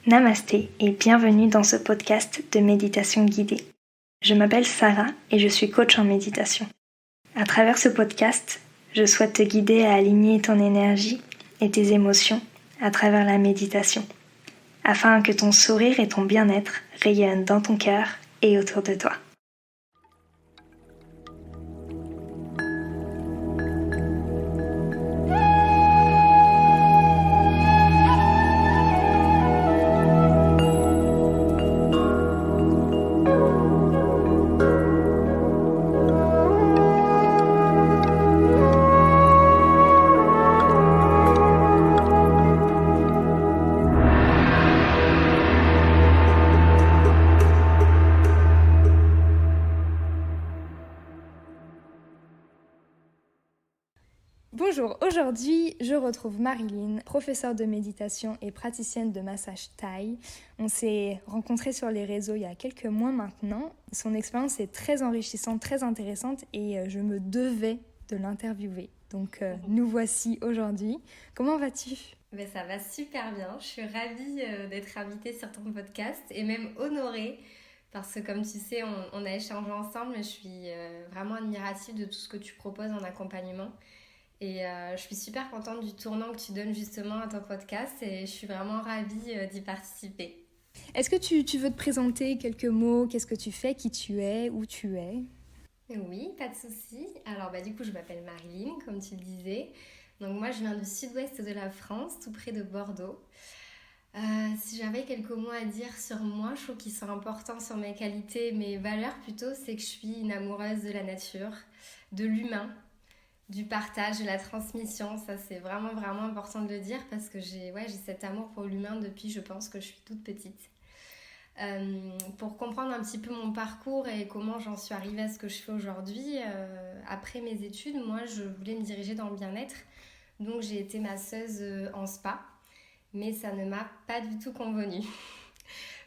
Namasté et bienvenue dans ce podcast de méditation guidée. Je m'appelle Sarah et je suis coach en méditation. À travers ce podcast, je souhaite te guider à aligner ton énergie et tes émotions à travers la méditation, afin que ton sourire et ton bien-être rayonnent dans ton cœur et autour de toi. Bonjour, aujourd'hui je retrouve Marilyn, professeure de méditation et praticienne de massage thaï. On s'est rencontrés sur les réseaux il y a quelques mois maintenant. Son expérience est très enrichissante, très intéressante et je me devais de l'interviewer. Donc nous voici aujourd'hui. Comment vas-tu ? Ben, ça va super bien, je suis ravie d'être invitée sur ton podcast et même honorée parce que comme tu sais on a échangé ensemble, je suis vraiment admirative de tout ce que tu proposes en accompagnement. Et je suis super contente du tournant que tu donnes justement à ton podcast et je suis vraiment ravie d'y participer. Est-ce que tu veux te présenter quelques mots ? Qu'est-ce que tu fais ? Qui tu es ? Où tu es ? Oui, pas de souci. Alors du coup je m'appelle Marilyn, comme tu le disais. Donc moi je viens du sud-ouest de la France, tout près de Bordeaux. Si j'avais quelques mots à dire sur moi, je trouve qu'ils sont importants sur mes qualités, mes valeurs plutôt, c'est que je suis une amoureuse de la nature, de l'humain, du partage, de la transmission. Ça c'est vraiment important de le dire parce que j'ai cet amour pour l'humain depuis je pense que je suis toute petite. Pour comprendre un petit peu mon parcours et comment j'en suis arrivée à ce que je fais aujourd'hui, après mes études, moi je voulais me diriger dans le bien-être, donc j'ai été masseuse en spa, mais ça ne m'a pas du tout convenu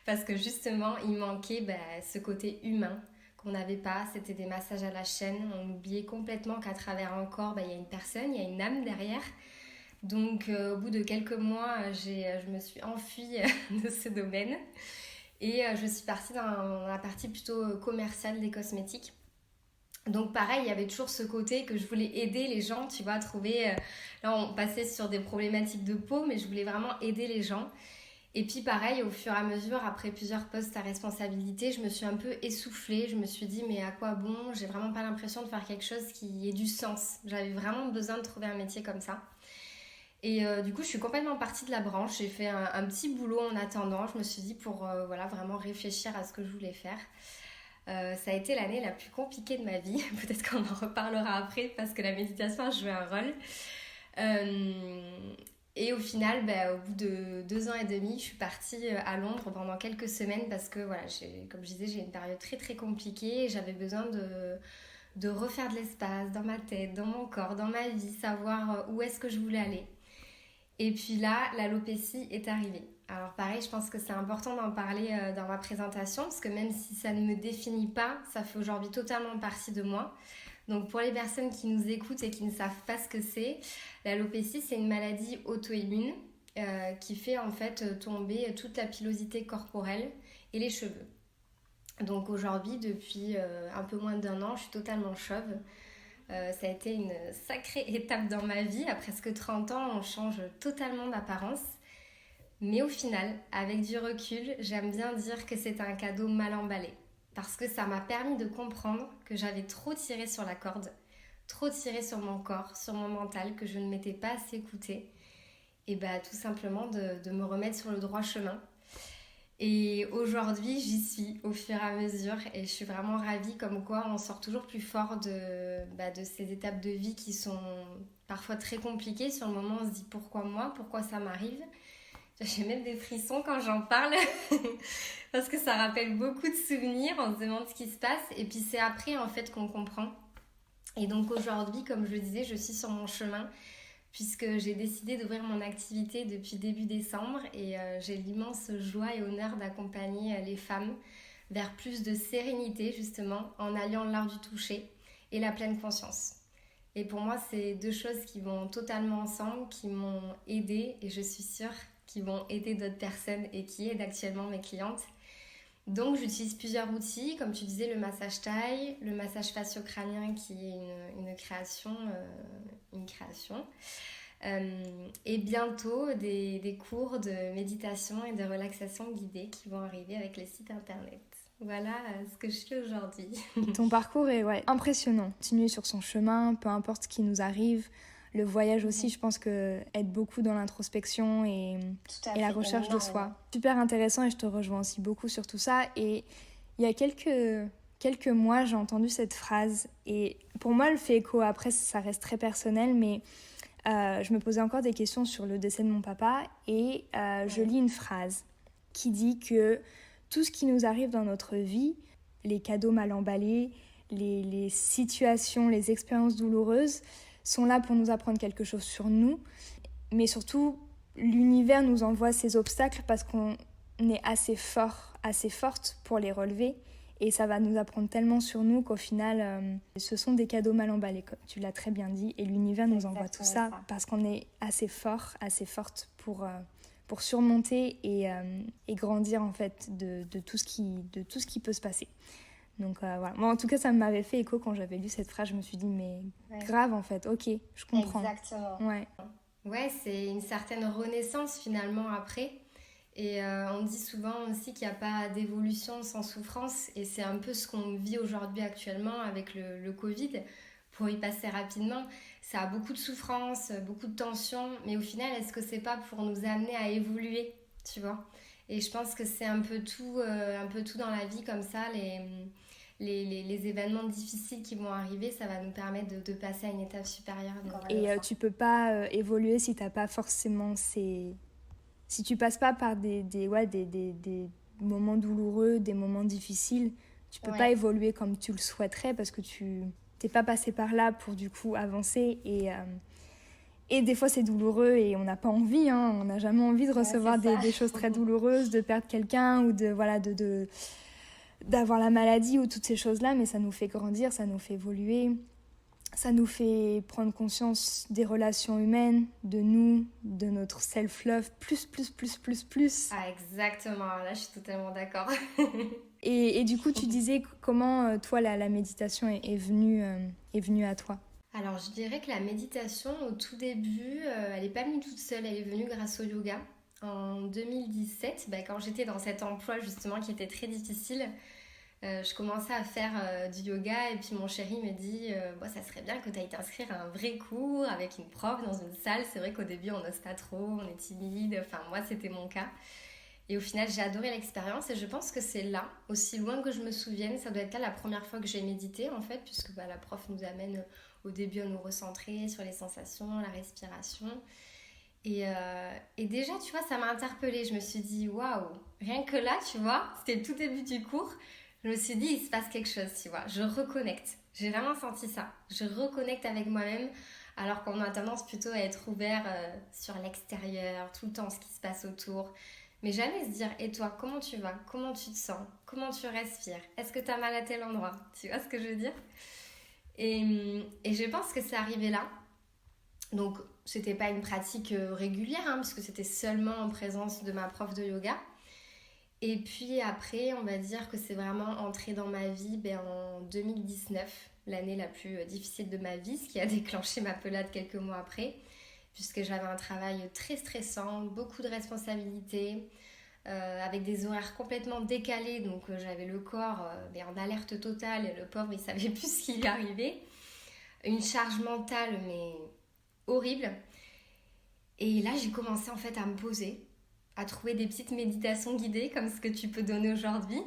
parce que justement il manquait ce côté humain qu'on n'avait pas. C'était des massages à la chaîne, on oubliait complètement qu'à travers un corps, il y a une personne, il y a une âme derrière. Donc au bout de quelques mois, je me suis enfuie de ce domaine et je suis partie dans la partie plutôt commerciale des cosmétiques. Donc pareil, il y avait toujours ce côté que je voulais aider les gens, tu vois, à trouver... là, on passait sur des problématiques de peau, mais je voulais vraiment aider les gens. Et puis pareil, au fur et à mesure, après plusieurs postes à responsabilité, je me suis un peu essoufflée. Je me suis dit, mais à quoi bon ? J'ai vraiment pas l'impression de faire quelque chose qui ait du sens. J'avais vraiment besoin de trouver un métier comme ça. Et du coup, je suis complètement partie de la branche. J'ai fait un petit boulot en attendant. Je me suis dit pour vraiment réfléchir à ce que je voulais faire. Ça a été l'année la plus compliquée de ma vie. Peut-être qu'on en reparlera après parce que la méditation a joué un rôle. Et au final, au bout de 2 ans et demi, je suis partie à Londres pendant quelques semaines parce que, comme je disais, j'ai une période très très compliquée et j'avais besoin de refaire de l'espace dans ma tête, dans mon corps, dans ma vie, savoir où est-ce que je voulais aller. Et puis là, l'alopécie est arrivée. Alors pareil, je pense que c'est important d'en parler dans ma présentation parce que même si ça ne me définit pas, ça fait aujourd'hui totalement partie de moi. Donc pour les personnes qui nous écoutent et qui ne savent pas ce que c'est, l'alopécie c'est une maladie auto-immune qui fait en fait tomber toute la pilosité corporelle et les cheveux. Donc aujourd'hui, depuis un peu moins d'1 an, je suis totalement chauve. Ça a été une sacrée étape dans ma vie. À presque 30 ans, on change totalement d'apparence. Mais au final, avec du recul, j'aime bien dire que c'est un cadeau mal emballé. Parce que ça m'a permis de comprendre que j'avais trop tiré sur la corde, trop tiré sur mon corps, sur mon mental, que je ne m'étais pas assez écoutée. Et tout simplement de me remettre sur le droit chemin. Et aujourd'hui, j'y suis au fur et à mesure et je suis vraiment ravie comme quoi on sort toujours plus fort de ces étapes de vie qui sont parfois très compliquées. Sur le moment, on se dit pourquoi moi, pourquoi ça m'arrive ? J'ai même des frissons quand j'en parle parce que ça rappelle beaucoup de souvenirs, on se demande ce qui se passe et puis c'est après en fait qu'on comprend. Et donc aujourd'hui, comme je le disais, je suis sur mon chemin puisque j'ai décidé d'ouvrir mon activité depuis début décembre et j'ai l'immense joie et honneur d'accompagner les femmes vers plus de sérénité justement en alliant l'art du toucher et la pleine conscience. Et pour moi, c'est 2 choses qui vont totalement ensemble, qui m'ont aidée et je suis sûre qui vont aider d'autres personnes et qui aident actuellement mes clientes. Donc j'utilise plusieurs outils, comme tu disais, le massage thaï, le massage fascio-crânien qui est une création. Et bientôt des cours de méditation et de relaxation guidée qui vont arriver avec le site internet. Voilà ce que je fais aujourd'hui. Ton parcours est impressionnant. Continuer sur son chemin, peu importe ce qui nous arrive. Le voyage aussi, je pense que aide beaucoup dans l'introspection et la recherche de soi. Super intéressant et je te rejoins aussi beaucoup sur tout ça. Et il y a quelques mois, j'ai entendu cette phrase et pour moi, elle fait écho. Après, ça reste très personnel, mais je me posais encore des questions sur le décès de mon papa et je lis une phrase qui dit que tout ce qui nous arrive dans notre vie, les cadeaux mal emballés, les situations, les expériences douloureuses, sont là pour nous apprendre quelque chose sur nous. Mais surtout, l'univers nous envoie ces obstacles parce qu'on est assez fort, assez forte pour les relever. Et ça va nous apprendre tellement sur nous qu'au final, ce sont des cadeaux mal emballés, comme tu l'as très bien dit. Et l'univers nous envoie tout ça parce qu'on est assez fort, assez forte pour surmonter et grandir en fait de tout ce qui peut se passer. Donc voilà. Moi, en tout cas, ça m'avait fait écho quand j'avais lu cette phrase. Je me suis dit, mais grave en fait, ok, je comprends. Exactement. Ouais, c'est une certaine renaissance finalement après. Et on dit souvent aussi qu'il n'y a pas d'évolution sans souffrance. Et c'est un peu ce qu'on vit aujourd'hui actuellement avec le Covid. Pour y passer rapidement, ça a beaucoup de souffrance, beaucoup de tension. Mais au final, est-ce que c'est pas pour nous amener à évoluer, tu vois ? Et je pense que c'est un peu tout dans la vie comme ça. Les événements difficiles qui vont arriver, ça va nous permettre de passer à une étape supérieure. Et tu peux pas évoluer si t'as pas forcément si tu passes pas par des moments douloureux, des moments difficiles, tu peux pas évoluer comme tu le souhaiterais parce que tu t'es pas passé par là pour du coup avancer et des fois c'est douloureux et on n'a pas envie, on n'a jamais envie de recevoir des choses très douloureuses, de perdre quelqu'un ou d'avoir la maladie ou toutes ces choses-là, mais ça nous fait grandir, ça nous fait évoluer, ça nous fait prendre conscience des relations humaines, de nous, de notre self-love, plus. Ah, exactement, là je suis totalement d'accord. Et du coup, tu disais comment toi la méditation est venue à toi? Alors je dirais que la méditation au tout début, elle n'est pas venue toute seule, elle est venue grâce au yoga. En 2017, quand j'étais dans cet emploi justement qui était très difficile, je commençais à faire du yoga et puis mon chéri me dit ça serait bien que tu ailles t'inscrire à un vrai cours avec une prof dans une salle. C'est vrai qu'au début on n'ose pas trop, on est timide, enfin moi c'était mon cas. Et au final j'ai adoré l'expérience et je pense que c'est là, aussi loin que je me souvienne, ça doit être là la première fois que j'ai médité en fait, puisque la prof nous amène au début à nous recentrer sur les sensations, la respiration. Et déjà, tu vois, ça m'a interpellée. Je me suis dit, waouh, rien que là, tu vois, c'était le tout début du cours. Je me suis dit, il se passe quelque chose, tu vois. Je reconnecte. J'ai vraiment senti ça. Je reconnecte avec moi-même, alors qu'on a tendance plutôt à être ouvert sur l'extérieur, tout le temps, ce qui se passe autour. Mais jamais se dire, et toi, comment tu vas ? Comment tu te sens ? Comment tu respires ? Est-ce que tu as mal à tel endroit ? Tu vois ce que je veux dire ? Et je pense que c'est arrivé là. Donc, c'était pas une pratique régulière, puisque c'était seulement en présence de ma prof de yoga. Et puis après, on va dire que c'est vraiment entré dans ma vie en 2019, l'année la plus difficile de ma vie, ce qui a déclenché ma pelade quelques mois après, puisque j'avais un travail très stressant, beaucoup de responsabilités, avec des horaires complètement décalés, donc j'avais le corps en alerte totale, et le pauvre il savait plus ce qui lui arrivait. Une charge mentale mais horrible. Et là j'ai commencé en fait à me poser, à trouver des petites méditations guidées comme ce que tu peux donner aujourd'hui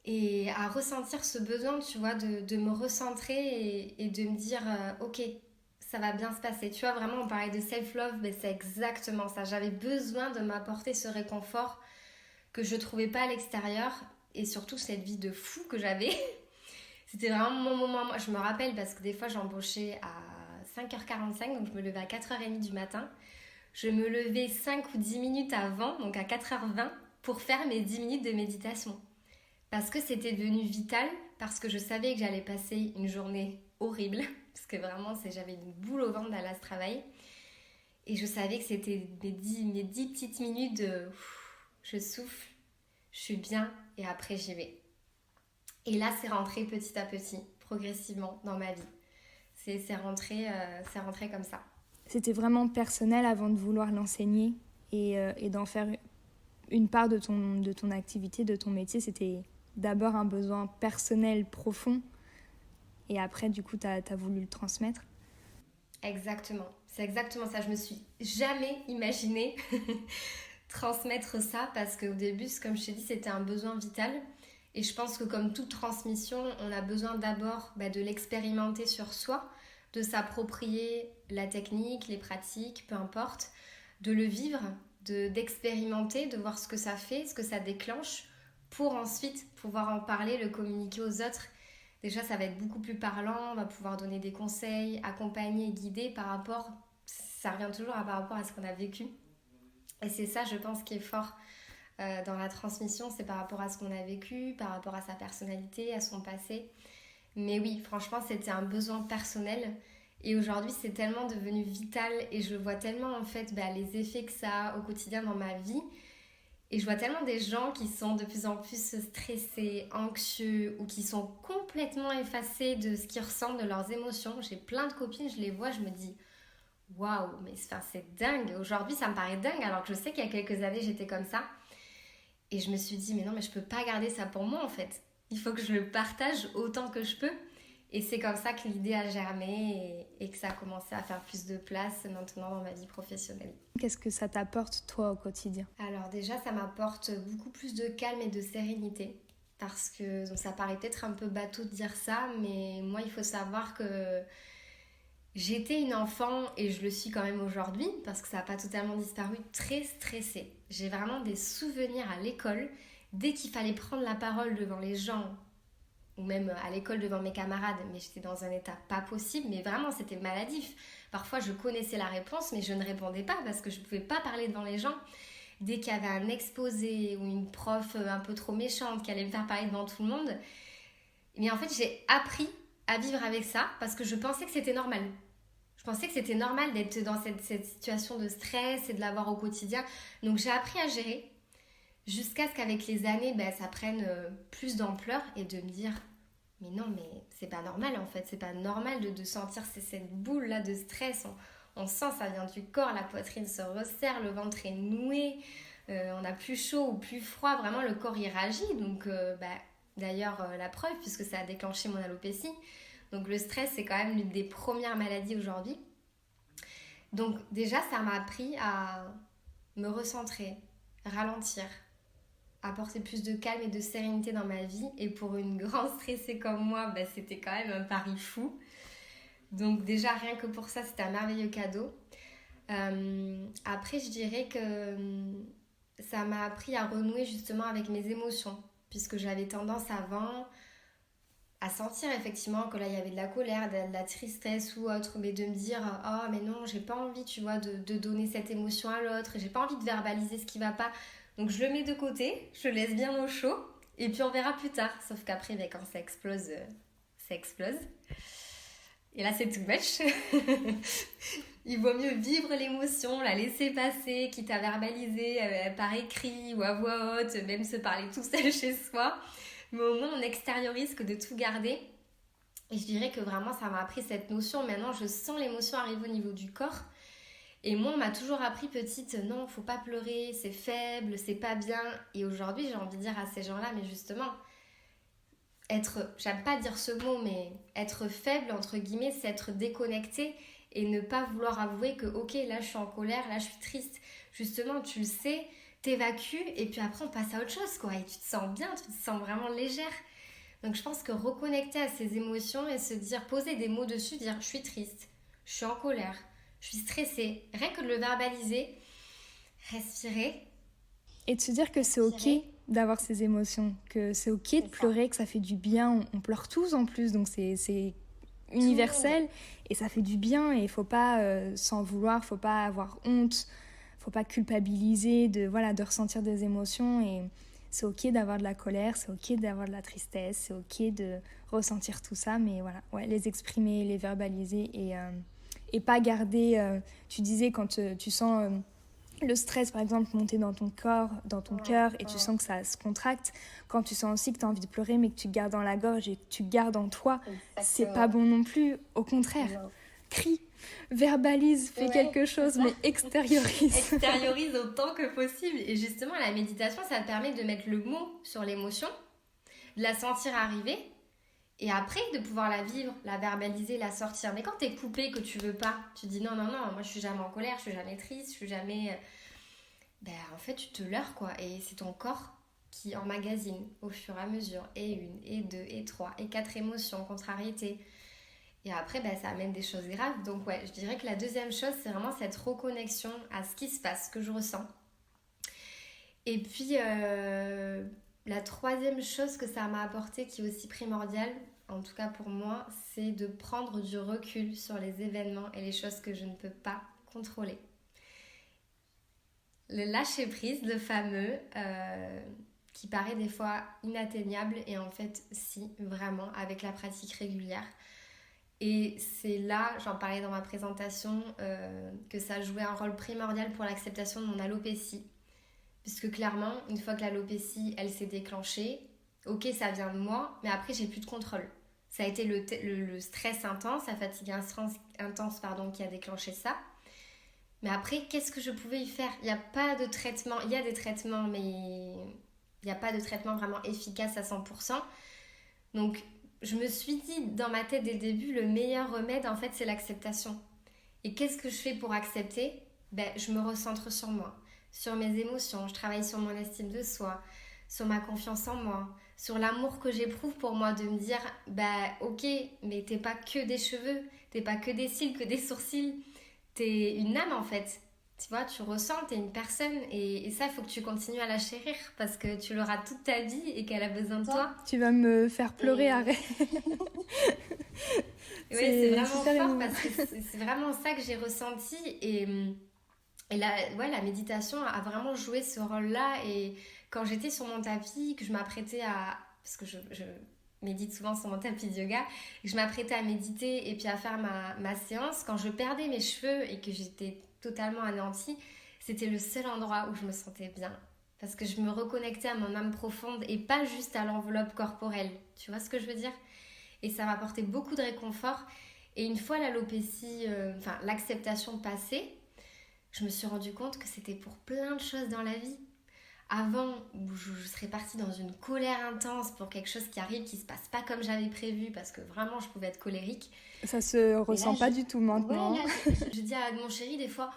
et à ressentir ce besoin, tu vois, de me recentrer et de me dire ok, ça va bien se passer. Tu vois, vraiment on parlait de self-love, mais c'est exactement ça. J'avais besoin de m'apporter ce réconfort que je trouvais pas à l'extérieur et surtout cette vie de fou que j'avais. C'était vraiment mon moment. Moi, je me rappelle parce que des fois j'embauchais à 5h45, donc je me levais à 4h30 du matin. Je me levais 5 ou 10 minutes avant, donc à 4h20, pour faire mes 10 minutes de méditation. Parce que c'était devenu vital, parce que je savais que j'allais passer une journée horrible, parce que vraiment j'avais une boule au ventre d'aller à ce travail. Et je savais que c'était mes 10 petites minutes de je souffle, je suis bien et après j'y vais. Et là, c'est rentré petit à petit, progressivement dans ma vie. C'est rentré comme ça. C'était vraiment personnel avant de vouloir l'enseigner et d'en faire une part de ton activité, de ton métier. C'était d'abord un besoin personnel profond et après, du coup, t'as voulu le transmettre. Exactement, c'est exactement ça. Je me suis jamais imaginée transmettre ça parce qu'au début, comme je t'ai dit, c'était un besoin vital. Et je pense que comme toute transmission, on a besoin d'abord de l'expérimenter sur soi, de s'approprier la technique, les pratiques, peu importe, de le vivre, d'expérimenter, de voir ce que ça fait, ce que ça déclenche, pour ensuite pouvoir en parler, le communiquer aux autres. Déjà, ça va être beaucoup plus parlant, on va pouvoir donner des conseils, accompagner, guider ça revient toujours par rapport à ce qu'on a vécu. Et c'est ça, je pense, qui est fort dans la transmission, c'est par rapport à ce qu'on a vécu, par rapport à sa personnalité, à son passé. Mais oui, franchement, c'était un besoin personnel. Et aujourd'hui, c'est tellement devenu vital et je vois tellement en fait les effets que ça a au quotidien dans ma vie. Et je vois tellement des gens qui sont de plus en plus stressés, anxieux ou qui sont complètement effacés de ce qu'ils ressentent, de leurs émotions. J'ai plein de copines, je les vois, je me dis waouh, mais c'est dingue. Aujourd'hui, ça me paraît dingue alors que je sais qu'il y a quelques années, j'étais comme ça. Et je me suis dit, mais non, mais je peux pas garder ça pour moi en fait. Il faut que je le partage autant que je peux. Et c'est comme ça que l'idée a germé et que ça a commencé à faire plus de place maintenant dans ma vie professionnelle. Qu'est-ce que ça t'apporte toi au quotidien ? Alors déjà, ça m'apporte beaucoup plus de calme et de sérénité. Parce que donc ça paraît peut-être un peu bateau de dire ça, mais moi, il faut savoir que j'étais une enfant, et je le suis quand même aujourd'hui, parce que ça n'a pas totalement disparu, très stressée. J'ai vraiment des souvenirs à l'école, dès qu'il fallait prendre la parole devant les gens, ou même à l'école devant mes camarades, mais j'étais dans un état pas possible, mais vraiment c'était maladif. Parfois je connaissais la réponse, mais je ne répondais pas, parce que je ne pouvais pas parler devant les gens. Dès qu'il y avait un exposé, ou une prof un peu trop méchante qui allait me faire parler devant tout le monde, mais en fait j'ai appris à vivre avec ça parce que je pensais que c'était normal. Je pensais que c'était normal d'être dans cette situation de stress et de l'avoir au quotidien. Donc j'ai appris à gérer jusqu'à ce qu'avec les années, ça prenne plus d'ampleur et de me dire mais non, mais c'est pas normal en fait. C'est pas normal de sentir cette boule là de stress. On sent, ça vient du corps, la poitrine se resserre, le ventre est noué, on a plus chaud ou plus froid. Vraiment, le corps y réagit. Donc d'ailleurs, la preuve, puisque ça a déclenché mon alopécie. Donc le stress, c'est quand même l'une des premières maladies aujourd'hui. Donc déjà, ça m'a appris à me recentrer, ralentir, apporter plus de calme et de sérénité dans ma vie. Et pour une grande stressée comme moi, c'était quand même un pari fou. Donc déjà, rien que pour ça, c'était un merveilleux cadeau. Après, je dirais que ça m'a appris à renouer justement avec mes émotions, puisque j'avais tendance avant à sentir effectivement que là il y avait de la colère, de la tristesse ou autre, mais de me dire oh mais non, j'ai pas envie, tu vois, de donner cette émotion à l'autre, j'ai pas envie de verbaliser ce qui va pas, donc je le mets de côté, je le laisse bien au chaud et puis on verra plus tard. Sauf qu'après quand ça explose, ça explose et là c'est too much. Il vaut mieux vivre l'émotion, la laisser passer, quitte à verbaliser par écrit ou à voix haute, même se parler tout seul chez soi. Mais au moins on extériorise que de tout garder. Et je dirais que vraiment ça m'a appris cette notion. Maintenant je sens l'émotion arriver au niveau du corps. Et moi on m'a toujours appris petite, non faut pas pleurer, c'est faible, c'est pas bien. Et aujourd'hui j'ai envie de dire à ces gens-là, mais justement, j'aime pas dire ce mot, mais être faible entre guillemets, c'est être déconnecté et ne pas vouloir avouer que ok là je suis en colère, là je suis triste. Justement tu le sais, t'évacues et puis après on passe à autre chose quoi, et tu te sens bien, tu te sens vraiment légère. Donc je pense que reconnecter à ses émotions et se dire, poser des mots dessus, dire je suis triste, je suis en colère, je suis stressée, rien que de le verbaliser, respirer. Et de se dire que c'est ok d'avoir ces émotions, que c'est ok de pleurer, que ça fait du bien, on pleure tous en plus, donc c'est universel et ça fait du bien et il faut pas s'en vouloir, faut pas avoir honte. Faut pas culpabiliser de ressentir des émotions et c'est ok d'avoir de la colère, c'est ok d'avoir de la tristesse, c'est ok de ressentir tout ça, mais les exprimer, les verbaliser et pas garder, tu disais quand tu sens le stress par exemple monter dans ton corps, dans ton cœur et tu sens que ça se contracte, quand tu sens aussi que tu as envie de pleurer mais que tu gardes dans la gorge et que tu gardes en toi, c'est pas bon non plus, au contraire. Crie, verbalise, fais quelque chose, mais extériorise. Extériorise autant que possible. Et justement, la méditation, ça te permet de mettre le mot sur l'émotion, de la sentir arriver, et après de pouvoir la vivre, la verbaliser, la sortir. Mais quand t'es coupé, que tu veux pas, tu dis non, moi je suis jamais en colère, je suis jamais triste, je suis jamais... en fait, tu te leurres, quoi. Et c'est ton corps qui emmagasine au fur et à mesure, et 1, et 2, et 3, et 4 émotions, contrariétés. Et après, ça amène des choses graves. Donc ouais, je dirais que la deuxième chose, c'est vraiment cette reconnexion à ce qui se passe, ce que je ressens. Et puis, la troisième chose que ça m'a apporté, qui est aussi primordiale, en tout cas pour moi, c'est de prendre du recul sur les événements et les choses que je ne peux pas contrôler. Le lâcher-prise, le fameux, qui paraît des fois inatteignable, et en fait, si, vraiment, avec la pratique régulière. Et c'est là, j'en parlais dans ma présentation, que ça jouait un rôle primordial pour l'acceptation de mon alopécie. Puisque clairement, une fois que l'alopécie, elle s'est déclenchée, ok, ça vient de moi, mais après, j'ai plus de contrôle. Ça a été le stress intense, la fatigue intense, qui a déclenché ça. Mais après, qu'est-ce que je pouvais y faire ? Il n'y a pas de traitement, il y a des traitements, mais il n'y a pas de traitement vraiment efficace à 100%. Donc, je me suis dit dans ma tête dès le début, le meilleur remède, en fait, c'est l'acceptation. Et qu'est-ce que je fais pour accepter ? Je me recentre sur moi, sur mes émotions. Je travaille sur mon estime de soi, sur ma confiance en moi, sur l'amour que j'éprouve pour moi, de me dire, ok, mais t'es pas que des cheveux, t'es pas que des cils, que des sourcils, t'es une âme, en fait. Tu vois, tu ressens, t'es une personne, et ça, il faut que tu continues à la chérir parce que tu l'auras toute ta vie et qu'elle a besoin de toi. Tu vas me faire pleurer, arrête. Oui, c'est vraiment fort parce que c'est vraiment ça que j'ai ressenti, et la méditation a vraiment joué ce rôle-là. Et quand j'étais sur mon tapis, que je m'apprêtais à... Parce que je médite souvent sur mon tapis de yoga, que je m'apprêtais à méditer et puis à faire ma séance, quand je perdais mes cheveux et que j'étais totalement anéantie, c'était le seul endroit où je me sentais bien. Parce que je me reconnectais à mon âme profonde et pas juste à l'enveloppe corporelle. Tu vois ce que je veux dire ? Et ça m'apportait beaucoup de réconfort. Et une fois l'alopécie, l'acceptation passée, je me suis rendu compte que c'était pour plein de choses dans la vie. Avant, où je serais partie dans une colère intense pour quelque chose qui arrive, qui se passe pas comme j'avais prévu, parce que vraiment je pouvais être colérique. Ça se ressent pas du tout maintenant. Ouais, je dis à mon chéri des fois,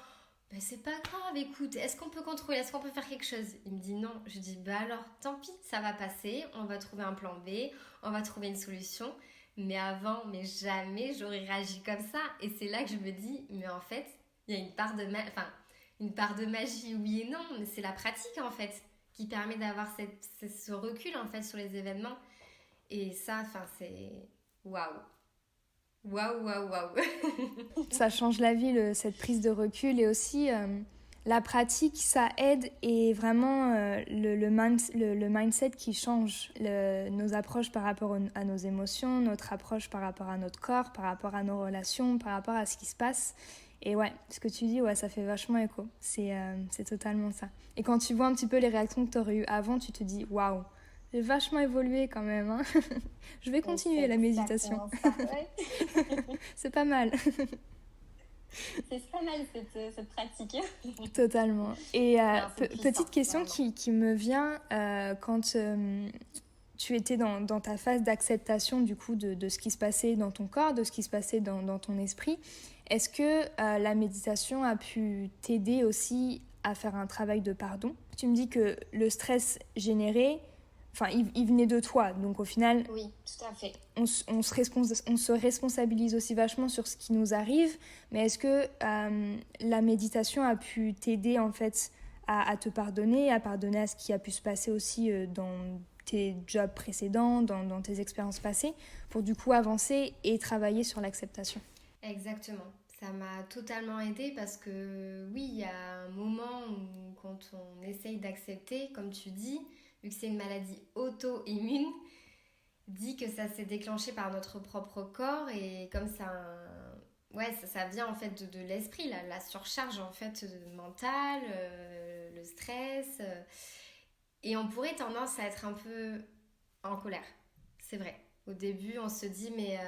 c'est pas grave, écoute, est-ce qu'on peut contrôler, est-ce qu'on peut faire quelque chose ? Il me dit non. Je dis alors tant pis, ça va passer, on va trouver un plan B, on va trouver une solution. Mais avant, mais jamais j'aurais réagi comme ça. Et c'est là que je me dis, mais en fait, il y a une part de magie, oui et non, mais c'est la pratique en fait qui permet d'avoir ce recul en fait sur les événements. Et ça, c'est waouh. Ça change la vie, cette prise de recul, et aussi la pratique, ça aide, et vraiment le mindset qui change, nos approches par rapport à nos émotions, notre approche par rapport à notre corps, par rapport à nos relations, par rapport à ce qui se passe. Et ouais, ce que tu dis, ça fait vachement écho. C'est totalement ça. Et quand tu vois un petit peu les réactions que tu aurais eues avant, tu te dis waouh, j'ai vachement évolué quand même. Hein. Je vais continuer la méditation. Ça, ouais. C'est pas mal. C'est pas mal cette pratique. Totalement. Et petite question qui me vient quand tu étais dans ta phase d'acceptation du coup de ce qui se passait dans ton corps, de ce qui se passait dans ton esprit. Est-ce que la méditation a pu t'aider aussi à faire un travail de pardon ? Tu me dis que le stress généré, il venait de toi, donc au final, oui, tout à fait. On se responsabilise aussi vachement sur ce qui nous arrive, mais est-ce que la méditation a pu t'aider en fait à te pardonner, à pardonner à ce qui a pu se passer aussi dans tes jobs précédents, dans tes expériences passées, pour du coup avancer et travailler sur l'acceptation ? Exactement. Ça m'a totalement aidée parce que oui, il y a un moment où quand on essaye d'accepter, comme tu dis, vu que c'est une maladie auto-immune, dit que ça s'est déclenché par notre propre corps, et comme c'est ouais, ça vient en fait de l'esprit, la surcharge en fait mentale, le stress. Et on pourrait tendance à être un peu en colère, c'est vrai. Au début, on se dit, mais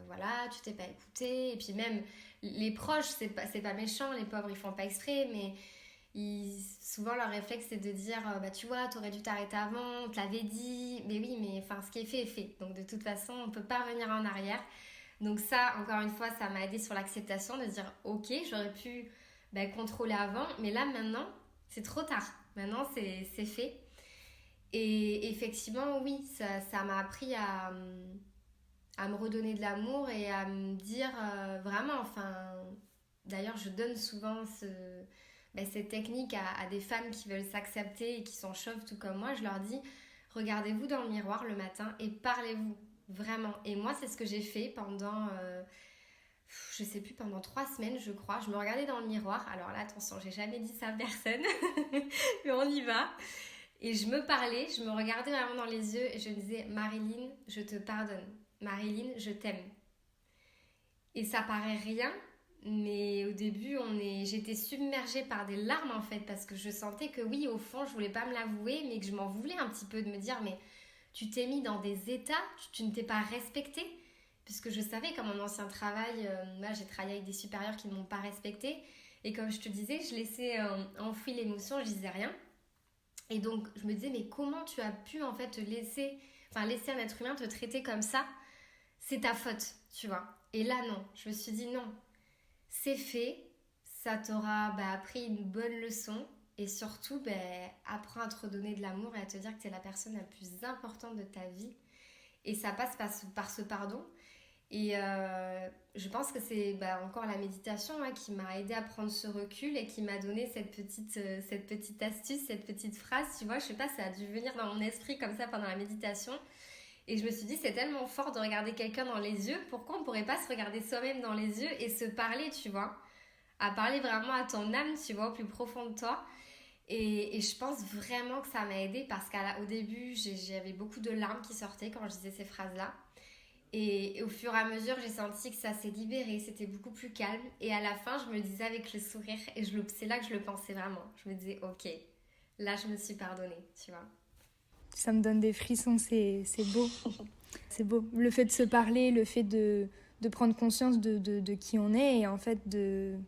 voilà, tu t'es pas écouté. Et puis même, les proches, c'est pas méchant, les pauvres, ils font pas exprès, mais souvent leur réflexe, c'est de dire, bah tu vois, t'aurais dû t'arrêter avant, on te l'avait dit. Mais oui, mais enfin, ce qui est fait est fait. Donc de toute façon, on peut pas revenir en arrière. Donc ça, encore une fois, ça m'a aidé sur l'acceptation, de dire, ok, j'aurais pu contrôler avant, mais là, maintenant, c'est trop tard. Maintenant, c'est fait. Et effectivement, oui, ça m'a appris à me redonner de l'amour et à me dire vraiment, enfin, d'ailleurs, je donne souvent cette technique à des femmes qui veulent s'accepter et qui sont chauves tout comme moi. Je leur dis, regardez-vous dans le miroir le matin et parlez-vous, vraiment. Et moi, c'est ce que j'ai fait pendant, je sais plus, pendant 3 semaines, je crois. Je me regardais dans le miroir. Alors là, attention, j'ai jamais dit ça à personne, mais on y va. Et je me parlais, je me regardais vraiment dans les yeux et je me disais, Marilyn, je te pardonne. Marilyn, je t'aime. Et ça paraît rien, mais au début, j'étais submergée par des larmes en fait, parce que je sentais que oui, au fond, je voulais pas me l'avouer, mais que je m'en voulais un petit peu de me dire, mais tu t'es mis dans des états, tu ne t'es pas respectée. Puisque je savais qu'à mon ancien travail, là, j'ai travaillé avec des supérieurs qui ne m'ont pas respectée. Et comme je te disais, je laissais enfouir l'émotion, je disais rien. Et donc, je me disais, mais comment tu as pu en fait laisser un être humain te traiter comme ça? C'est ta faute, tu vois. Et là, non. Je me suis dit, non, c'est fait. Ça t'aura appris une bonne leçon. Et surtout, apprends à te redonner de l'amour et à te dire que tu es la personne la plus importante de ta vie. Et ça passe par ce pardon. Et je pense que c'est encore la méditation qui m'a aidé à prendre ce recul et qui m'a donné cette petite astuce, cette petite phrase, tu vois, je sais pas, ça a dû venir dans mon esprit comme ça pendant la méditation. Et je me suis dit, c'est tellement fort de regarder quelqu'un dans les yeux, pourquoi on pourrait pas se regarder soi-même dans les yeux et se parler, tu vois, à parler vraiment à ton âme, tu vois, au plus profond de toi. Et je pense vraiment que ça m'a aidé parce qu'au début, j'avais beaucoup de larmes qui sortaient quand je disais ces phrases-là. Et au fur et à mesure, j'ai senti que ça s'est libéré, c'était beaucoup plus calme. Et à la fin, je me disais avec le sourire, et c'est là que je le pensais vraiment. Je me disais, ok, là, je me suis pardonnée, tu vois. Ça me donne des frissons, c'est beau. C'est beau. Le fait de se parler, le fait de prendre conscience de qui on est et en fait de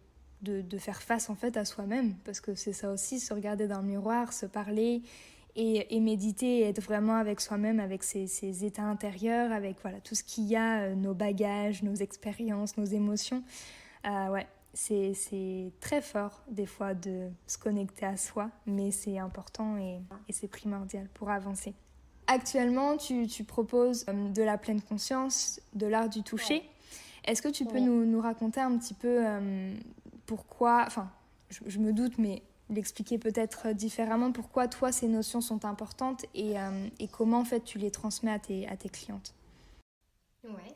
faire face en fait à soi-même. Parce que c'est ça aussi, se regarder dans le miroir, se parler et méditer, et être vraiment avec soi-même, avec ses états intérieurs, avec voilà, tout ce qu'il y a, nos bagages, nos expériences, nos émotions. Ouais, c'est très fort des fois de se connecter à soi, mais c'est important et c'est primordial pour avancer. Actuellement, tu proposes de la pleine conscience, de l'art du toucher. Ouais. Est-ce que tu peux nous raconter un petit peu pourquoi, enfin, je me doute, mais l'expliquer peut-être différemment, pourquoi toi ces notions sont importantes et comment en fait tu les transmets à tes clientes? Ouais.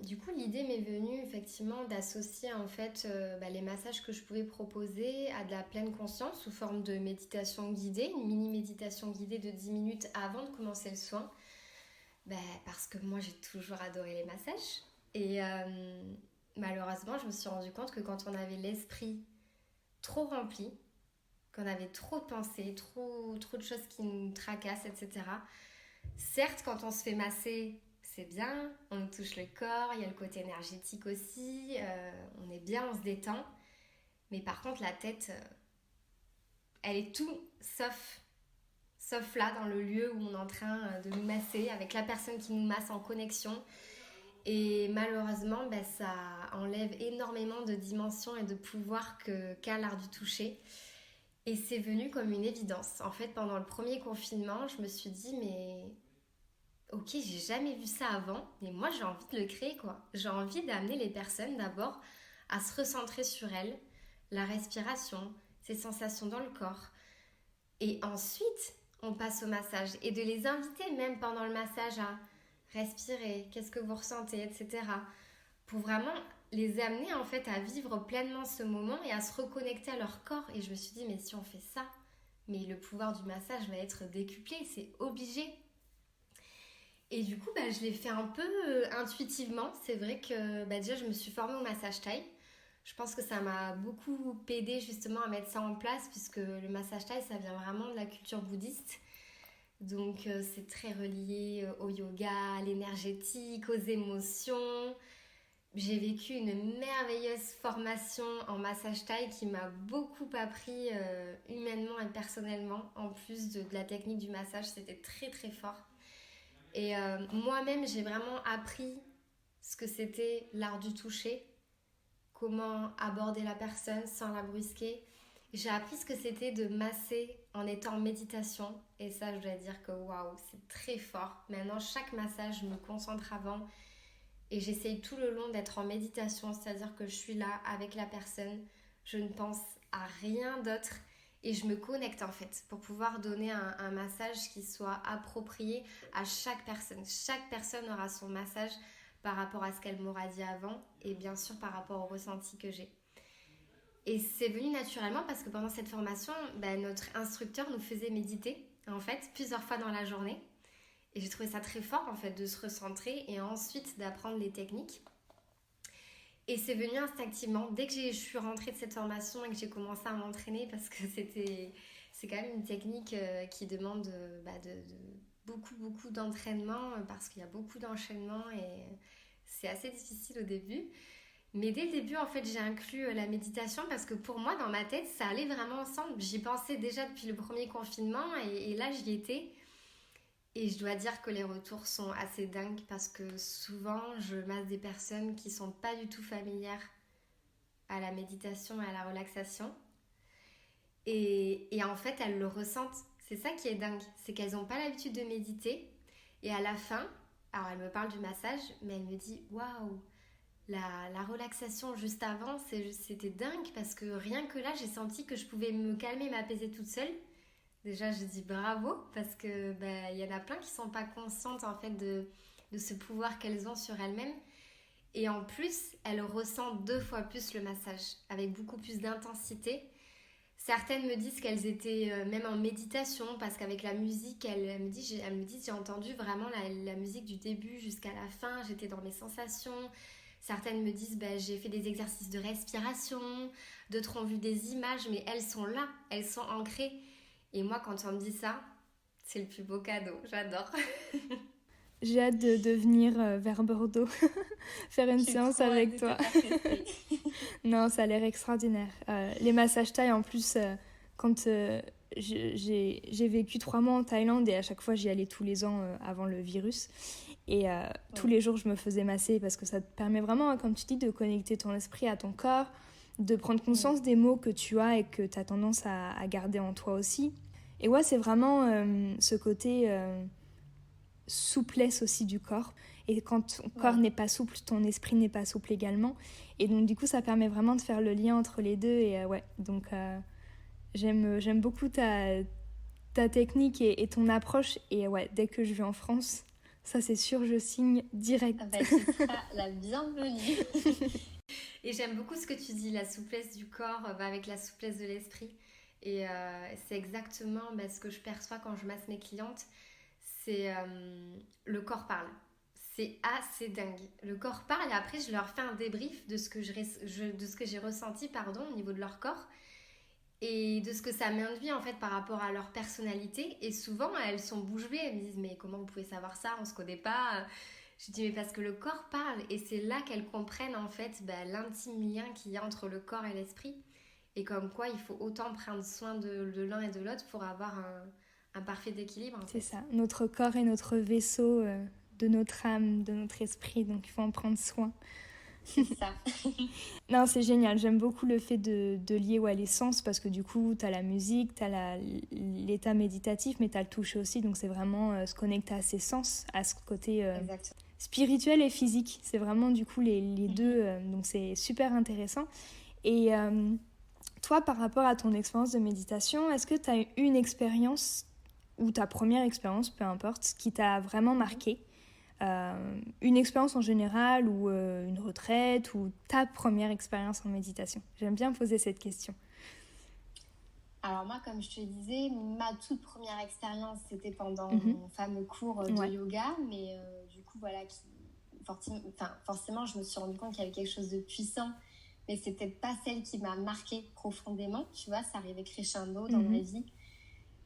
Du coup, l'idée m'est venue effectivement d'associer en fait les massages que je pouvais proposer à de la pleine conscience sous forme de méditation guidée, une mini méditation guidée de 10 minutes avant de commencer le soin. Parce que moi j'ai toujours adoré les massages et malheureusement je me suis rendu compte que quand on avait l'esprit trop rempli, qu'on avait trop de pensées, trop de choses qui nous tracassent, etc. Certes, quand on se fait masser, c'est bien, on nous touche le corps, il y a le côté énergétique aussi, on est bien, on se détend. Mais par contre, la tête, elle est tout sauf là, dans le lieu où on est en train de nous masser, avec la personne qui nous masse en connexion. Et malheureusement, ça enlève énormément de dimensions et de pouvoir qu'a l'art du toucher. Et c'est venu comme une évidence. En fait, pendant le premier confinement, je me suis dit, mais ok, j'ai jamais vu ça avant, mais moi j'ai envie de le créer, quoi. J'ai envie d'amener les personnes d'abord à se recentrer sur elles, la respiration, ces sensations dans le corps. Et ensuite, on passe au massage. Et de les inviter même pendant le massage à respirer, qu'est-ce que vous ressentez, etc. Pour vraiment les amener en fait à vivre pleinement ce moment et à se reconnecter à leur corps. Et je me suis dit, mais si on fait ça, mais le pouvoir du massage va être décuplé, c'est obligé. Et du coup, je l'ai fait un peu intuitivement. C'est vrai que déjà, je me suis formée au massage thaï. Je pense que ça m'a beaucoup aidé justement à mettre ça en place, puisque le massage thaï, ça vient vraiment de la culture bouddhiste. Donc, c'est très relié au yoga, à l'énergétique, aux émotions. J'ai vécu une merveilleuse formation en massage thaï qui m'a beaucoup appris humainement et personnellement. En plus de la technique du massage, c'était très très fort. Et moi-même, j'ai vraiment appris ce que c'était l'art du toucher, comment aborder la personne sans la brusquer. J'ai appris ce que c'était de masser en étant en méditation. Et ça, je dois dire que waouh, c'est très fort. Maintenant, chaque massage, je me concentre avant et j'essaye tout le long d'être en méditation, c'est-à-dire que je suis là avec la personne, je ne pense à rien d'autre et je me connecte en fait pour pouvoir donner un massage qui soit approprié à chaque personne. Chaque personne aura son massage par rapport à ce qu'elle m'aura dit avant et bien sûr par rapport au ressenti que j'ai. Et c'est venu naturellement parce que pendant cette formation, notre instructeur nous faisait méditer en fait plusieurs fois dans la journée. Et j'ai trouvé ça très fort en fait de se recentrer et ensuite d'apprendre les techniques. Et c'est venu instinctivement. Dès que je suis rentrée de cette formation et que j'ai commencé à m'entraîner, parce que c'est quand même une technique qui demande de beaucoup d'entraînement parce qu'il y a beaucoup d'enchaînements et c'est assez difficile au début. Mais dès le début, en fait, j'ai inclus la méditation parce que pour moi, dans ma tête, ça allait vraiment ensemble. J'y pensais déjà depuis le premier confinement et là, j'y étais. Et je dois dire que les retours sont assez dingues parce que souvent, je masse des personnes qui ne sont pas du tout familières à la méditation et à la relaxation. Et en fait, elles le ressentent. C'est ça qui est dingue. C'est qu'elles n'ont pas l'habitude de méditer. Et à la fin, alors elle me parle du massage, mais elle me dit « Waouh, la relaxation juste avant, c'était dingue parce que rien que là, j'ai senti que je pouvais me calmer, m'apaiser toute seule. » Déjà, je dis bravo parce que y en a plein qui sont pas conscientes en fait de ce pouvoir qu'elles ont sur elles-mêmes. Et en plus, elles ressentent 2 fois plus le massage avec beaucoup plus d'intensité. Certaines me disent qu'elles étaient même en méditation parce qu'avec la musique, elles me disent j'ai entendu vraiment la musique du début jusqu'à la fin. J'étais dans mes sensations. Certaines me disent j'ai fait des exercices de respiration. D'autres ont vu des images, mais elles sont là, elles sont ancrées. Et moi, quand on me dit ça, c'est le plus beau cadeau. J'adore. J'ai hâte de venir vers Bordeaux, faire une séance avec toi. Non, ça a l'air extraordinaire. Les massages thaï, en plus, quand j'ai vécu 3 mois en Thaïlande et à chaque fois, j'y allais tous les ans avant le virus. Et tous les jours, je me faisais masser parce que ça te permet vraiment, comme tu dis, de connecter ton esprit à ton corps, de prendre conscience des mots que tu as et que tu as tendance à garder en toi aussi. Et ouais, c'est vraiment ce côté souplesse aussi du corps. Et quand ton corps n'est pas souple, ton esprit n'est pas souple également. Et donc, du coup, ça permet vraiment de faire le lien entre les deux. Et donc j'aime beaucoup ta technique et ton approche. Et dès que je vais en France, ça c'est sûr, je signe direct. Tu seras la bienvenue. Et j'aime beaucoup ce que tu dis, la souplesse du corps va avec la souplesse de l'esprit. Et c'est exactement ce que je perçois quand je masse mes clientes. C'est le corps parle. C'est assez dingue. Le corps parle et après je leur fais un débrief de ce que j'ai ressenti au niveau de leur corps et de ce que ça m'induit en fait par rapport à leur personnalité. Et souvent elles sont bouche bée, elles me disent mais comment vous pouvez savoir ça, on se connaît pas. Je dis mais parce que le corps parle et c'est là qu'elles comprennent en fait l'intime lien qu'il y a entre le corps et l'esprit et comme quoi il faut autant prendre soin de l'un et de l'autre pour avoir un parfait équilibre. C'est ça, notre corps est notre vaisseau de notre âme, de notre esprit, donc il faut en prendre soin. C'est ça. Non, c'est génial, j'aime beaucoup le fait de lier les sens parce que du coup, tu as la musique, tu as l'état méditatif, mais tu as le toucher aussi, donc c'est vraiment se connecter à ses sens, à ce côté spirituel et physique. C'est vraiment du coup les deux, donc c'est super intéressant. Et toi, par rapport à ton expérience de méditation, est-ce que tu as eu une expérience ou ta première expérience, peu importe, qui t'a vraiment marqué, une expérience en général ou une retraite ou ta première expérience en méditation? J'aime bien poser cette question. Alors moi, comme je te disais, ma toute première expérience, c'était pendant mon fameux cours de yoga, mais du coup, voilà, forcément, je me suis rendu compte qu'il y avait quelque chose de puissant, mais c'est peut-être pas celle qui m'a marquée profondément, tu vois, ça arrivait crescendo dans ma vie.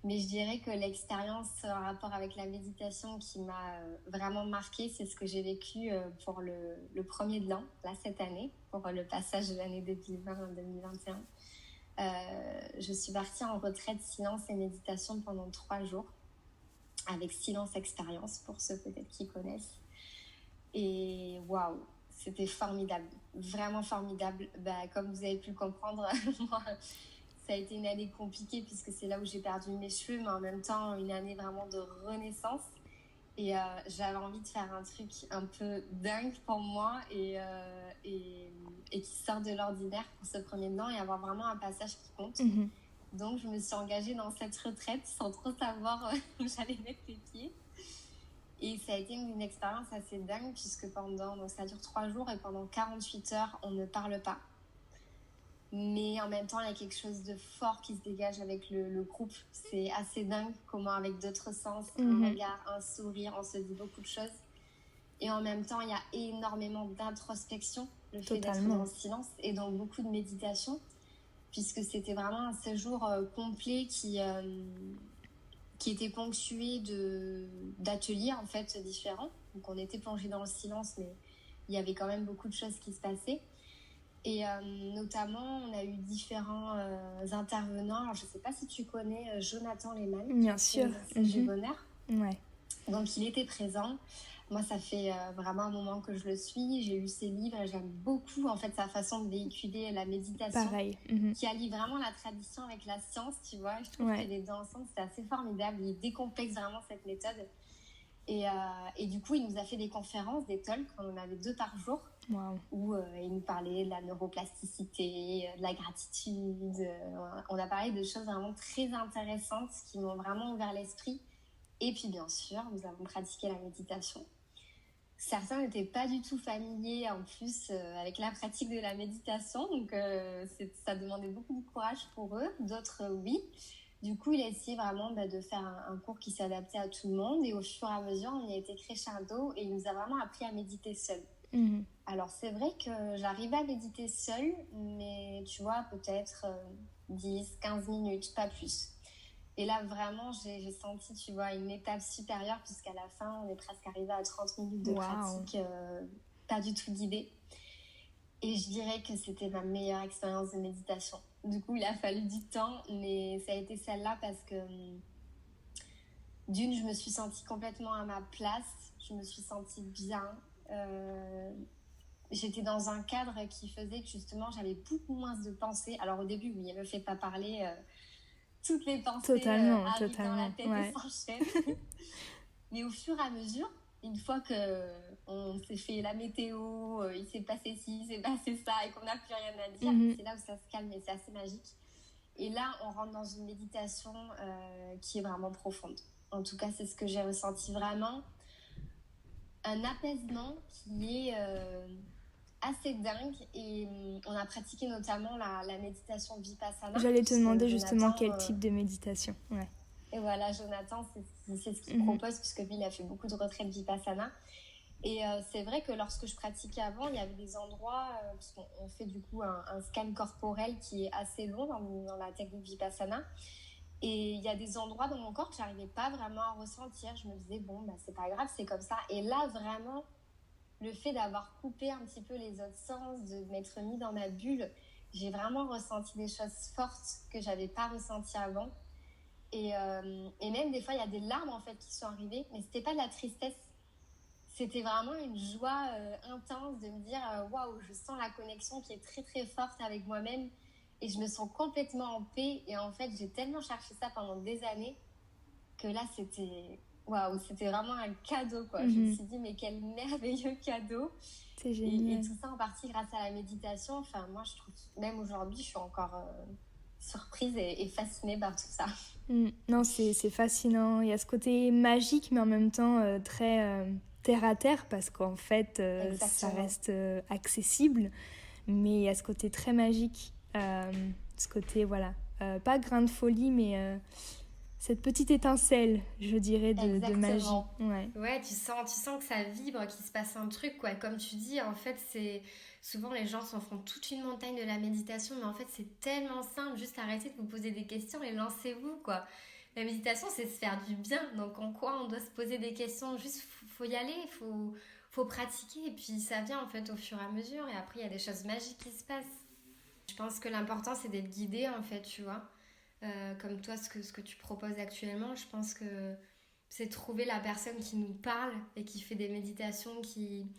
Mais je dirais que l'expérience en rapport avec la méditation qui m'a vraiment marquée, c'est ce que j'ai vécu pour le premier de l'an, là, cette année, pour le passage de l'année 2020 à 2021. Je suis partie en retraite silence et méditation pendant 3 jours, avec Silence Expérience, pour ceux peut-être qui connaissent. Et waouh, c'était formidable, vraiment formidable. Comme vous avez pu le comprendre, moi, ça a été une année compliquée puisque c'est là où j'ai perdu mes cheveux, mais en même temps une année vraiment de renaissance. Et j'avais envie de faire un truc un peu dingue pour moi et qui sort de l'ordinaire pour ce premier de l'an et avoir vraiment un passage qui compte. Donc je me suis engagée dans cette retraite sans trop savoir où j'allais mettre les pieds. Et ça a été une expérience assez dingue puisque donc ça dure 3 jours et pendant 48 heures, on ne parle pas. Mais en même temps, il y a quelque chose de fort qui se dégage avec le groupe. C'est assez dingue comment avec d'autres sens, un regard, un sourire, on se dit beaucoup de choses. Et en même temps, il y a énormément d'introspection, le fait d'être dans le silence, et donc beaucoup de méditation, puisque c'était vraiment un séjour complet qui était ponctué d'ateliers en fait différents. Donc on était plongé dans le silence, mais il y avait quand même beaucoup de choses qui se passaient. Et notamment, on a eu différents intervenants. Alors, je ne sais pas si tu connais Jonathan Lehman. Bien sûr. J'ai bonheur. Ouais. Donc, il était présent. Moi, ça fait vraiment un moment que je le suis. J'ai lu ses livres et j'aime beaucoup en fait sa façon de véhiculer la méditation. Pareil. Qui allie vraiment la tradition avec la science, tu vois. Je trouve que les deux ensemble, c'est assez formidable. Il décomplexe vraiment cette méthode. Et du coup, il nous a fait des conférences, des talks. On en avait 2 par jour. Wow. Où il nous parlait de la neuroplasticité, de la gratitude. On a parlé de choses vraiment très intéressantes qui m'ont vraiment ouvert l'esprit. Et puis bien sûr, nous avons pratiqué la méditation. Certains n'étaient pas du tout familiers en plus avec la pratique de la méditation, donc ça demandait beaucoup de courage pour eux. D'autres, oui. Du coup, il a essayé vraiment de faire un cours qui s'adaptait à tout le monde. Et au fur et à mesure, on y a été crescendo et il nous a vraiment appris à méditer seul. Alors, c'est vrai que j'arrivais à méditer seule, mais tu vois, peut-être 10, 15 minutes, pas plus. Et là, vraiment, j'ai senti, tu vois, une étape supérieure, puisqu'à la fin, on est presque arrivé à 30 minutes de pratique, pas du tout guidée. Et je dirais que c'était ma meilleure expérience de méditation. Du coup, il a fallu du temps, mais ça a été celle-là parce que, d'une, je me suis sentie complètement à ma place, je me suis sentie bien. J'étais dans un cadre qui faisait que justement j'avais beaucoup moins de pensées. Alors au début, oui, ne me fait pas parler, toutes les pensées arrivent dans la tête et s'enchaînent. Mais au fur et à mesure, une fois qu'on s'est fait la météo, il s'est passé ci, il s'est passé ça et qu'on n'a plus rien à dire, c'est là où ça se calme et c'est assez magique. Et là, on rentre dans une méditation qui est vraiment profonde. En tout cas, c'est ce que j'ai ressenti vraiment. Un apaisement qui est assez dingue et on a pratiqué notamment la méditation Vipassana. J'allais te demander justement quel type de méditation. Ouais. Et voilà, Jonathan, c'est ce qu'il propose puisque lui, il a fait beaucoup de retraites Vipassana. Et c'est vrai que lorsque je pratiquais avant, il y avait des endroits, parce qu'on fait du coup un scan corporel qui est assez long dans la technique Vipassana. Et il y a des endroits dans mon corps que je n'arrivais pas vraiment à ressentir. Je me disais, bon, c'est pas grave, c'est comme ça. Et là, vraiment, le fait d'avoir coupé un petit peu les autres sens, de m'être mis dans ma bulle, j'ai vraiment ressenti des choses fortes que je n'avais pas ressenties avant. Et même des fois, il y a des larmes en fait qui sont arrivées, mais ce n'était pas de la tristesse. C'était vraiment une joie intense de me dire, waouh, je sens la connexion qui est très très forte avec moi-même. Et je me sens complètement en paix. Et en fait, j'ai tellement cherché ça pendant des années que là, c'était vraiment un cadeau, quoi. Je me suis dit, mais quel merveilleux cadeau. C'est génial. Et tout ça en partie grâce à la méditation. Enfin, moi, je trouve, même aujourd'hui, je suis encore surprise et fascinée par tout ça. Non, c'est fascinant. Il y a ce côté magique, mais en même temps très terre à terre, parce qu'en fait, ça reste accessible. Mais il y a ce côté très magique. Ce côté, voilà, pas grain de folie, mais cette petite étincelle, je dirais, de magie. Ouais, tu sens que ça vibre, qu'il se passe un truc, quoi. Comme tu dis, en fait, c'est... Souvent, les gens s'en font toute une montagne de la méditation, mais en fait, c'est tellement simple. Juste arrêtez de vous poser des questions et lancez-vous, quoi. La méditation, c'est se faire du bien. Donc, en quoi on doit se poser des questions? Juste, faut y aller, faut pratiquer. Et puis, ça vient, en fait, au fur et à mesure. Et après, il y a des choses magiques qui se passent. Je pense que l'important, c'est d'être guidé, en fait, tu vois. Comme toi, ce que tu proposes actuellement, je pense que c'est trouver la personne qui nous parle et qui fait des méditations qui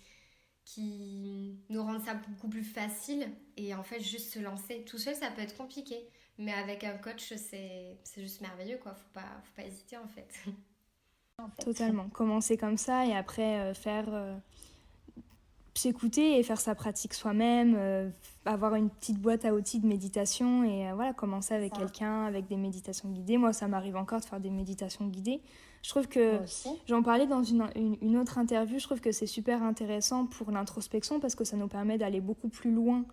nous rendent ça beaucoup plus facile. Et en fait, juste se lancer. Tout seul, ça peut être compliqué. Mais avec un coach, c'est juste merveilleux, quoi. Faut pas hésiter, en fait. Totalement. Commencer comme ça et après s'écouter et faire sa pratique soi-même, avoir une petite boîte à outils de méditation et voilà, commencer avec quelqu'un, avec des méditations guidées. Moi, ça m'arrive encore de faire des méditations guidées. Je trouve que, j'en parlais dans une autre interview, je trouve que c'est super intéressant pour l'introspection parce que ça nous permet d'aller beaucoup plus loin.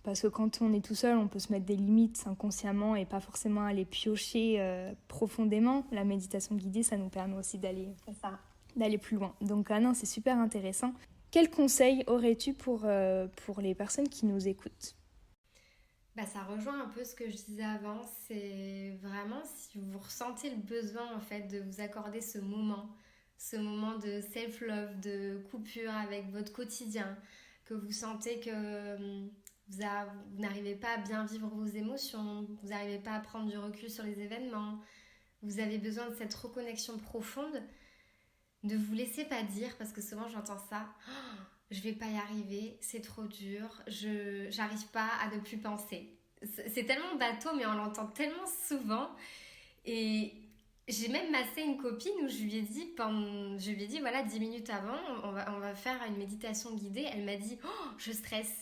Parce que quand on est tout seul, on peut se mettre des limites inconsciemment et pas forcément aller piocher profondément. La méditation guidée, ça nous permet aussi d'aller plus loin. Donc non, c'est super intéressant. Quel conseil aurais-tu pour les personnes qui nous écoutent ? Ça rejoint un peu ce que je disais avant. C'est vraiment si vous ressentez le besoin en fait, de vous accorder ce moment de self-love, de coupure avec votre quotidien, que vous sentez que vous n'arrivez pas à bien vivre vos émotions, vous n'arrivez pas à prendre du recul sur les événements, vous avez besoin de cette reconnexion profonde, ne vous laissez pas dire, parce que souvent j'entends ça, oh, je vais pas y arriver, c'est trop dur, j'arrive pas à ne plus penser. C'est tellement bateau, mais on l'entend tellement souvent. Et j'ai même massé une copine où je lui ai dit voilà, 10 minutes avant, on va faire une méditation guidée. Elle m'a dit, oh, je stresse.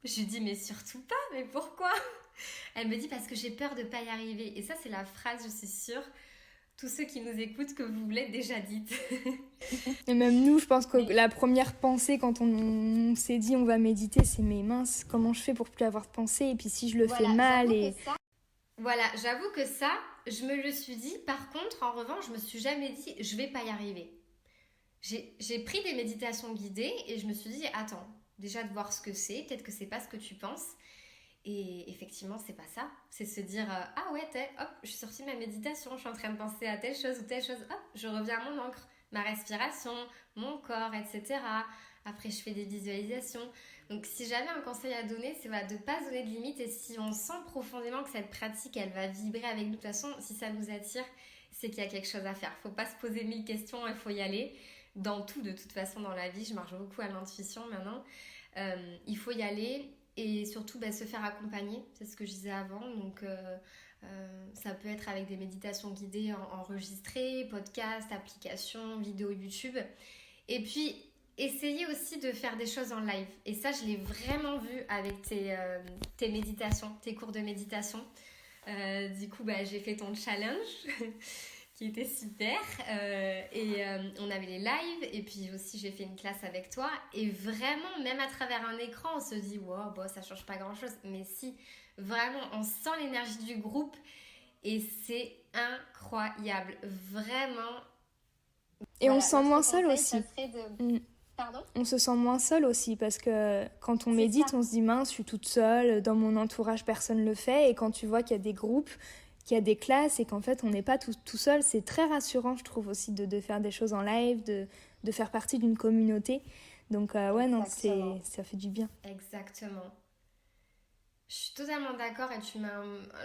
Je lui ai dit, mais surtout pas, mais pourquoi ? Elle me dit, parce que j'ai peur de pas y arriver. Et ça, c'est la phrase, je suis sûre, tous ceux qui nous écoutent, que vous l'avez déjà dite. Et même nous, je pense que la première pensée quand on s'est dit on va méditer, c'est mais mince, comment je fais pour plus avoir de pensée ? Et puis si je le fais mal Voilà, j'avoue que ça, je me le suis dit. Par contre, en revanche, je me suis jamais dit je vais pas y arriver. J'ai pris des méditations guidées et je me suis dit attends, déjà de voir ce que c'est, peut-être que c'est pas ce que tu penses. Et effectivement, c'est pas ça. C'est se dire ah ouais, hop, je suis sortie de ma méditation, je suis en train de penser à telle chose ou telle chose, hop, je reviens à mon ancre, ma respiration, mon corps, etc. Après, je fais des visualisations. Donc, si j'avais un conseil à donner, c'est de ne pas se donner de limites. Et si on sent profondément que cette pratique, elle va vibrer avec nous, de toute façon, si ça nous attire, c'est qu'il y a quelque chose à faire. Il ne faut pas se poser 1000 questions, il faut y aller. Dans tout, de toute façon, dans la vie, je marche beaucoup à l'intuition maintenant. Il faut y aller. Et surtout, se faire accompagner, c'est ce que je disais avant. Donc, ça peut être avec des méditations guidées enregistrées, podcasts, applications, vidéos YouTube. Et puis, essayez aussi de faire des choses en live. Et ça, je l'ai vraiment vu avec tes méditations, tes cours de méditation. Du coup, j'ai fait ton challenge qui était super. On avait les lives et puis aussi j'ai fait une classe avec toi. Et vraiment, même à travers un écran, on se dit wow, ça change pas grand-chose. Mais si, vraiment, on sent l'énergie du groupe et c'est incroyable. Vraiment. Et on se sent moins seul aussi. Pardon ? On se sent moins seul aussi parce que quand on médite, on se dit mince, je suis toute seule, dans mon entourage, personne le fait. Et quand tu vois qu'il y a des groupes, qu'il y a des classes et qu'en fait on n'est pas tout seul, c'est très rassurant, je trouve aussi, de faire des choses en live, de faire partie d'une communauté. Donc ça fait du bien. Exactement. Je suis totalement d'accord et tu mets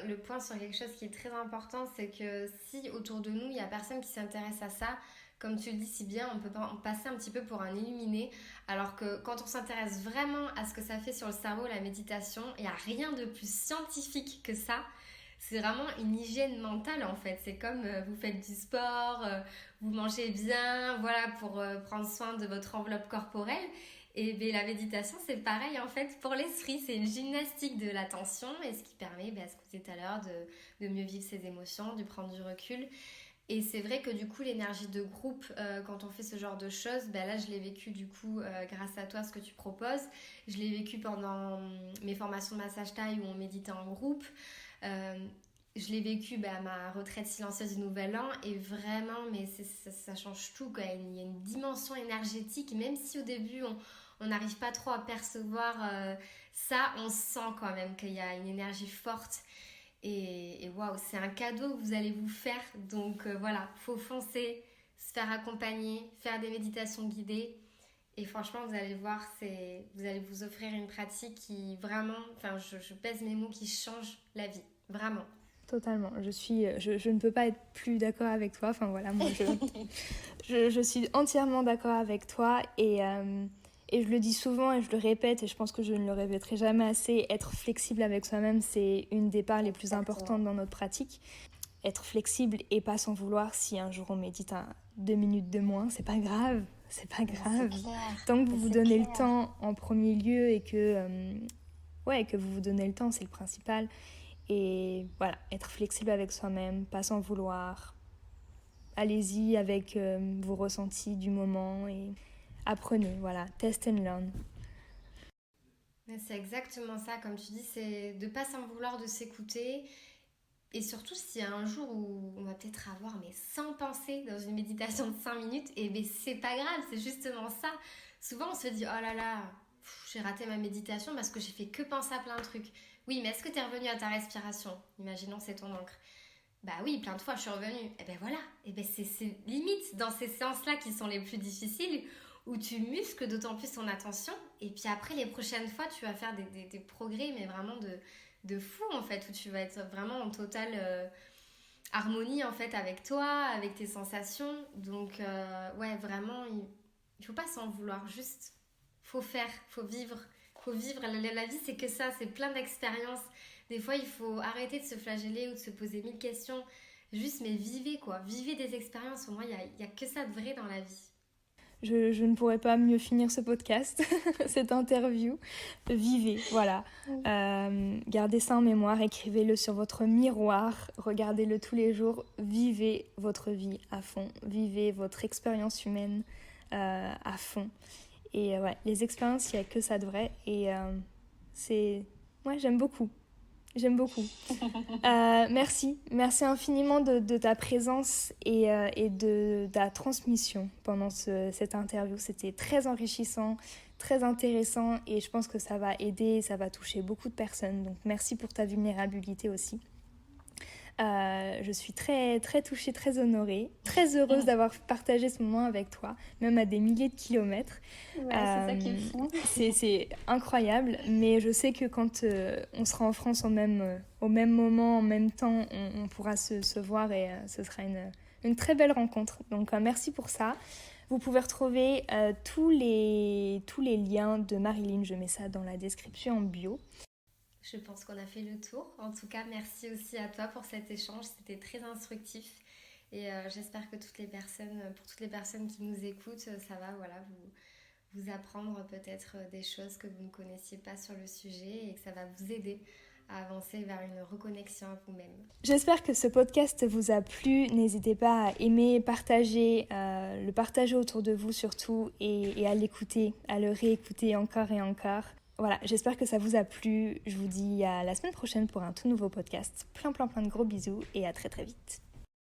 le point sur quelque chose qui est très important, c'est que si autour de nous il n'y a personne qui s'intéresse à ça, comme tu le dis si bien, on peut passer un petit peu pour un illuminé, alors que quand on s'intéresse vraiment à ce que ça fait sur le cerveau, la méditation, il n'y a rien de plus scientifique que ça. C'est vraiment une hygiène mentale en fait. C'est comme vous faites du sport, vous mangez bien, voilà, pour prendre soin de votre enveloppe corporelle. Et la méditation, c'est pareil en fait pour l'esprit. C'est une gymnastique de l'attention et ce qui permet, ce que vous disiez tout à l'heure, de mieux vivre ses émotions, de prendre du recul. Et c'est vrai que du coup, l'énergie de groupe, quand on fait ce genre de choses, là, je l'ai vécu du coup grâce à toi, ce que tu proposes. Je l'ai vécu pendant mes formations de massage thaï où on méditait en groupe. Je l'ai vécu à ma retraite silencieuse du Nouvel An et vraiment, mais ça change tout, quoi. Il y a une dimension énergétique, même si au début on n'arrive pas trop à percevoir ça, on sent quand même qu'il y a une énergie forte et waouh, c'est un cadeau que vous allez vous faire. Donc voilà, faut foncer, se faire accompagner, faire des méditations guidées et franchement vous allez voir, vous allez vous offrir une pratique qui vraiment, enfin je pèse mes mots, qui change la vie, vraiment. Totalement, je ne peux pas être plus d'accord avec toi, enfin voilà, moi je suis entièrement d'accord avec toi et je le dis souvent et je le répète et je pense que je ne le répéterai jamais assez, être flexible avec soi-même, c'est une des parts les plus importantes dans notre pratique. Être flexible et pas s'en vouloir si un jour on médite 2 minutes de moins, c'est pas grave, c'est pas grave. Tant que vous vous donnez le temps en premier lieu et que vous vous donnez le temps, c'est le principal. Et voilà, être flexible avec soi-même, pas s'en vouloir. Allez-y avec vos ressentis du moment et apprenez, voilà, test and learn. C'est exactement ça, comme tu dis, c'est de ne pas s'en vouloir, de s'écouter. Et surtout, s'il y a un jour où on va peut-être avoir 100 pensées dans une méditation de 5 minutes, et c'est pas grave, c'est justement ça. Souvent, on se dit, oh là là, j'ai raté ma méditation parce que j'ai fait que penser à plein de trucs. Oui, mais est-ce que tu es revenu à ta respiration? Imaginons c'est ton encre. Bah oui, plein de fois je suis revenue. Et ben voilà, c'est limite dans ces séances-là qui sont les plus difficiles, où tu muscles d'autant plus ton attention. Et puis après, les prochaines fois, tu vas faire des progrès, mais vraiment de fou en fait, où tu vas être vraiment en totale harmonie en fait avec toi, avec tes sensations. Donc ouais, vraiment, il faut pas s'en vouloir, juste faut faire, faut vivre. La vie, c'est que ça, c'est plein d'expériences. Des fois, il faut arrêter de se flageller ou de se poser 1000 questions. Juste, mais vivez quoi. Vivez des expériences. Pour moi, il n'y a que ça de vrai dans la vie. Je ne pourrais pas mieux finir ce podcast, cette interview. Vivez, voilà. Gardez ça en mémoire, écrivez-le sur votre miroir, regardez-le tous les jours. Vivez votre vie à fond. Vivez votre expérience humaine à fond. Et ouais, les expériences, il n'y a que ça de vrai. Et j'aime beaucoup. Merci infiniment de ta présence et de ta transmission pendant cette interview. C'était très enrichissant, très intéressant et je pense que ça va aider, ça va toucher beaucoup de personnes. Donc merci pour ta vulnérabilité aussi. Je suis très, très touchée, très honorée, très heureuse d'avoir partagé ce moment avec toi, même à des milliers de kilomètres. Ouais, c'est ça qui est fou. C'est incroyable, mais je sais que quand on sera en France au même moment, en même temps, on pourra se voir et ce sera une très belle rencontre. Donc merci pour ça. Vous pouvez retrouver tous les liens de Marilyn, je mets ça dans la description en bio. Je pense qu'on a fait le tour. En tout cas, merci aussi à toi pour cet échange. C'était très instructif. Et j'espère que pour toutes les personnes qui nous écoutent, ça va vous apprendre peut-être des choses que vous ne connaissiez pas sur le sujet et que ça va vous aider à avancer vers une reconnexion à vous-même. J'espère que ce podcast vous a plu. N'hésitez pas à aimer, partager, le partager autour de vous surtout et à l'écouter, à le réécouter encore et encore. Voilà, j'espère que ça vous a plu. Je vous dis à la semaine prochaine pour un tout nouveau podcast. Plein de gros bisous et à très très vite.